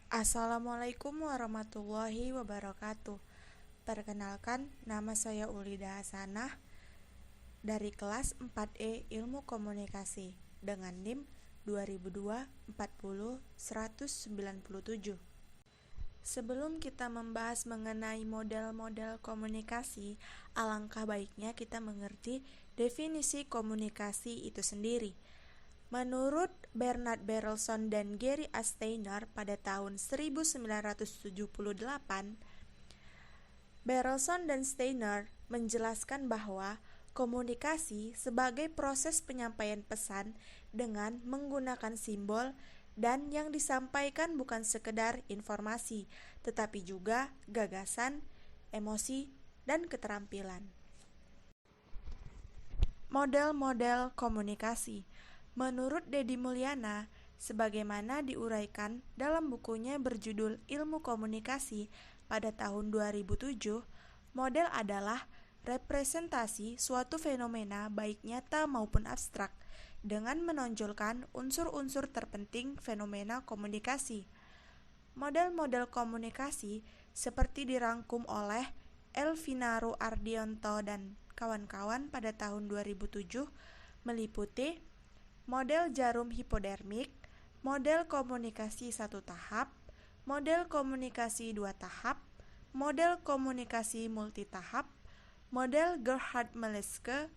Assalamualaikum warahmatullahi wabarakatuh. Perkenalkan, nama saya Ulida Hasanah dari kelas 4E Ilmu Komunikasi dengan NIM 2002 40 197. Sebelum kita membahas mengenai model-model komunikasi, alangkah baiknya kita mengerti definisi komunikasi itu sendiri. Menurut Bernard Berelson dan Gary A. Steiner pada tahun 1978, Berelson dan Steiner menjelaskan bahwa komunikasi sebagai proses penyampaian pesan dengan menggunakan simbol dan yang disampaikan bukan sekedar informasi, tetapi juga gagasan, emosi, dan keterampilan. Model-model komunikasi. Menurut Deddy Mulyana, sebagaimana diuraikan dalam bukunya berjudul Ilmu Komunikasi pada tahun 2007, model adalah representasi suatu fenomena baik nyata maupun abstrak dengan menonjolkan unsur-unsur terpenting fenomena komunikasi. Model-model komunikasi seperti dirangkum oleh Elvinaro Ardionto dan kawan-kawan pada tahun 2007 meliputi model jarum hipodermik, model komunikasi satu tahap, model komunikasi dua tahap, model komunikasi multitahap, model Gerhardt-Meleske,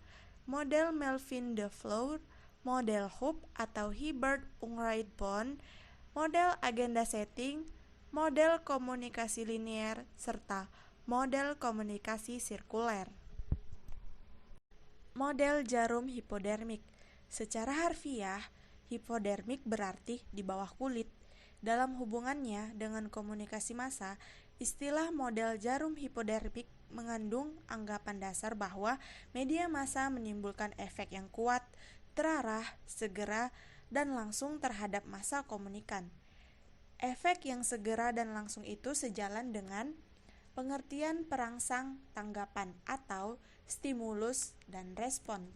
model Melvin-de Floer, model Hub atau Hibbert-Ungerleider-Bond, model agenda setting, model komunikasi linear, serta model komunikasi sirkuler. Model jarum hipodermik. Secara harfiah, hipodermik berarti di bawah kulit. Dalam hubungannya dengan komunikasi massa, istilah model jarum hipodermik mengandung anggapan dasar bahwa media massa menimbulkan efek yang kuat, terarah, segera, dan langsung terhadap massa komunikan. Efek yang segera dan langsung itu sejalan dengan pengertian perangsang tanggapan atau stimulus dan respons.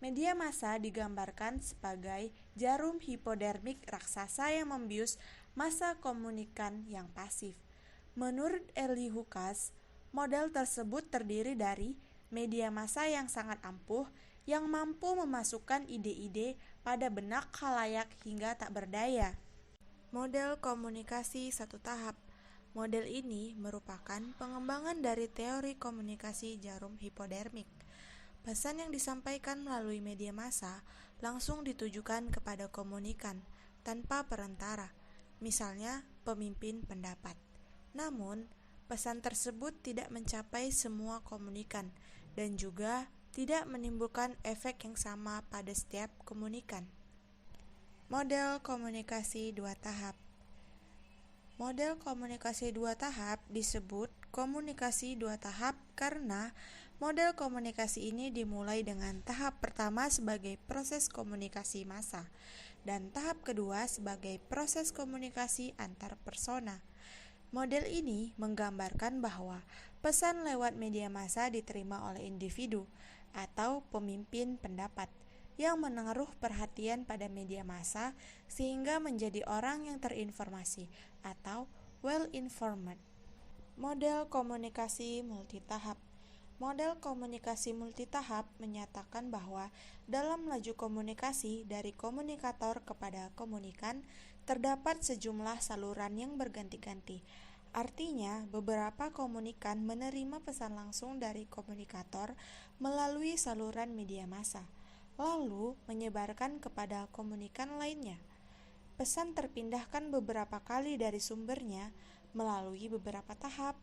Media massa digambarkan sebagai jarum hipodermik raksasa yang membius massa komunikan yang pasif. Menurut Elie Houkes, model tersebut terdiri dari media massa yang sangat ampuh yang mampu memasukkan ide-ide pada benak khalayak hingga tak berdaya. Model komunikasi satu tahap. Model ini merupakan pengembangan dari teori komunikasi jarum hipodermik. Pesan yang disampaikan melalui media massa langsung ditujukan kepada komunikan tanpa perantara, misalnya pemimpin pendapat. Namun, pesan tersebut tidak mencapai semua komunikan dan juga tidak menimbulkan efek yang sama pada setiap komunikan. Model komunikasi dua tahap. Model komunikasi dua tahap disebut komunikasi dua tahap karena model komunikasi ini dimulai dengan tahap pertama sebagai proses komunikasi massa dan tahap kedua sebagai proses komunikasi antar persona. Model ini menggambarkan bahwa pesan lewat media massa diterima oleh individu atau pemimpin pendapat yang menaruh perhatian pada media massa sehingga menjadi orang yang terinformasi atau well-informed. Model komunikasi multitahap. Model komunikasi multitahap menyatakan bahwa dalam laju komunikasi dari komunikator kepada komunikan terdapat sejumlah saluran yang berganti-ganti. Artinya, beberapa komunikan menerima pesan langsung dari komunikator melalui saluran media massa, lalu menyebarkan kepada komunikan lainnya. Pesan terpindahkan beberapa kali dari sumbernya melalui beberapa tahap.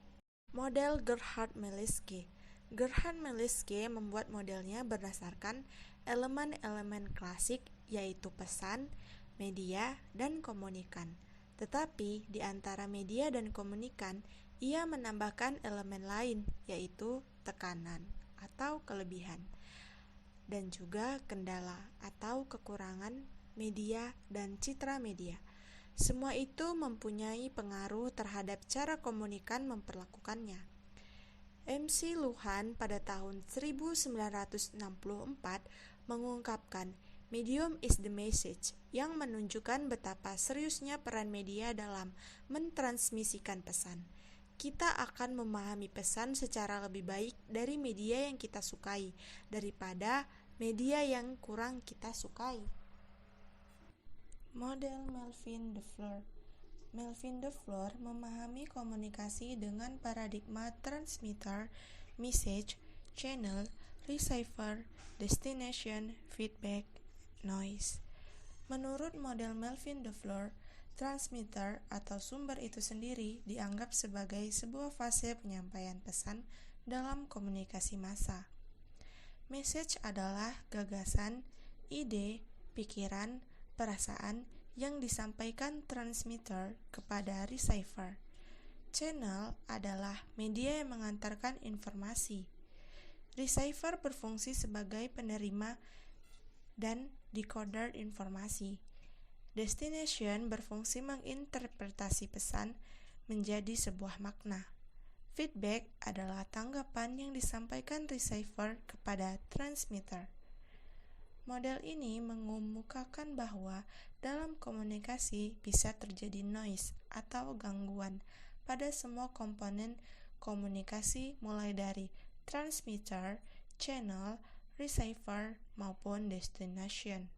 Model Gerhardt-Meleske. Gerhardt-Meleske membuat modelnya berdasarkan elemen-elemen klasik yaitu pesan, media, dan komunikan. Tetapi di antara media dan komunikan, ia menambahkan elemen lain yaitu tekanan atau kelebihan dan juga kendala atau kekurangan media dan citra media. Semua itu mempunyai pengaruh terhadap cara komunikan memperlakukannya. MC Luhan pada tahun 1964 mengungkapkan Medium is the message, yang menunjukkan betapa seriusnya peran media dalam mentransmisikan pesan. Kita akan memahami pesan secara lebih baik dari media yang kita sukai daripada media yang kurang kita sukai. Model Melvin DeFleur. Melvin DeFleur memahami komunikasi dengan paradigma transmitter, message, channel, receiver, destination, feedback, noise. Menurut model Melvin DeFleur, transmitter atau sumber itu sendiri dianggap sebagai sebuah fase penyampaian pesan dalam komunikasi massa. Message adalah gagasan, ide, pikiran, perasaan yang disampaikan transmitter kepada receiver. Channel adalah media yang mengantarkan informasi. Receiver berfungsi sebagai penerima dan decoder informasi. Destination berfungsi menginterpretasi pesan menjadi sebuah makna. Feedback adalah tanggapan yang disampaikan receiver kepada transmitter. Model ini mengemukakan bahwa dalam komunikasi bisa terjadi noise atau gangguan pada semua komponen komunikasi mulai dari transmitter, channel, receiver, maupun destination.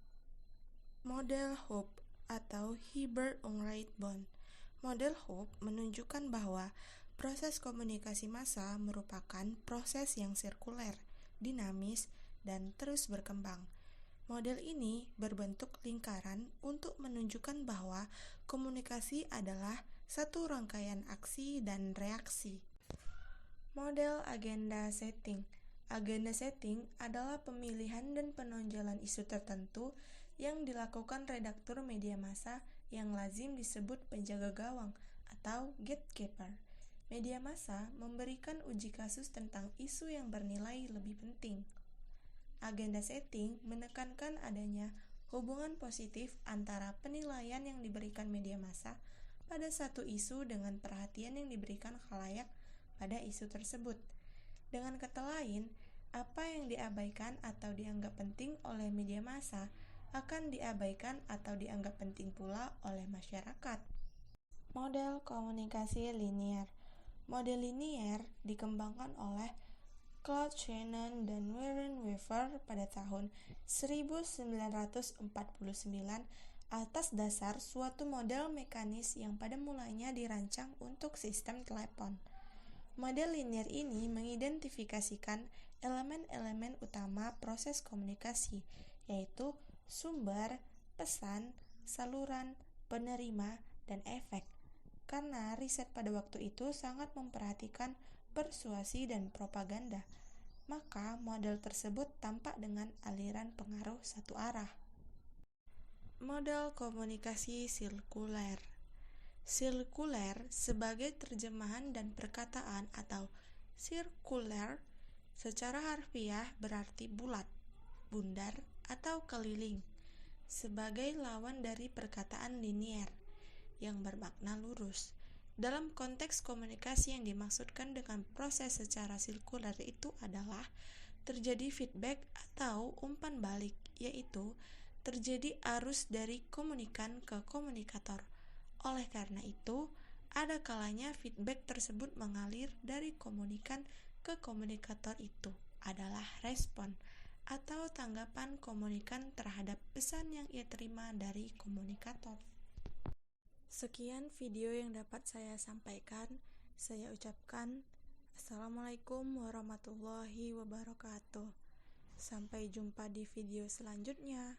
Model Hopf atau Hilbert-Ungerleider-Bond. Model Hopf menunjukkan bahwa proses komunikasi massa merupakan proses yang sirkuler, dinamis, dan terus berkembang. Model ini berbentuk lingkaran untuk menunjukkan bahwa komunikasi adalah satu rangkaian aksi dan reaksi. Model agenda setting. Agenda setting adalah pemilihan dan penonjolan isu tertentu yang dilakukan redaktur media massa yang lazim disebut penjaga gawang atau gatekeeper. Media massa memberikan uji kasus tentang isu yang bernilai lebih penting. Agenda setting menekankan adanya hubungan positif antara penilaian yang diberikan media massa pada satu isu dengan perhatian yang diberikan khalayak pada isu tersebut. Dengan kata lain, apa yang diabaikan atau dianggap penting oleh media massa akan diabaikan atau dianggap penting pula oleh masyarakat. Model komunikasi linier. Model linier dikembangkan oleh Claude Shannon dan Warren Weaver pada tahun 1949 atas dasar suatu model mekanis yang pada mulanya dirancang untuk sistem telepon. Model linier ini mengidentifikasikan elemen-elemen utama proses komunikasi, yaitu sumber, pesan, saluran, penerima, dan efek. Karena riset pada waktu itu sangat memperhatikan persuasi dan propaganda, maka model tersebut tampak dengan aliran pengaruh satu arah. Model komunikasi sirkuler. Sirkuler sebagai terjemahan dan perkataan atau circular secara harfiah berarti bulat, bundar, atau keliling, sebagai lawan dari perkataan linier yang bermakna lurus. Dalam konteks komunikasi yang dimaksudkan dengan proses secara sirkuler itu adalah terjadi feedback atau umpan balik, yaitu terjadi arus dari komunikan ke komunikator. Oleh karena itu, ada kalanya feedback tersebut mengalir dari komunikan ke komunikator itu adalah respon atau tanggapan komunikan terhadap pesan yang ia terima dari komunikator. Sekian video yang dapat saya sampaikan. Saya ucapkan Assalamualaikum warahmatullahi wabarakatuh. Sampai jumpa di video selanjutnya.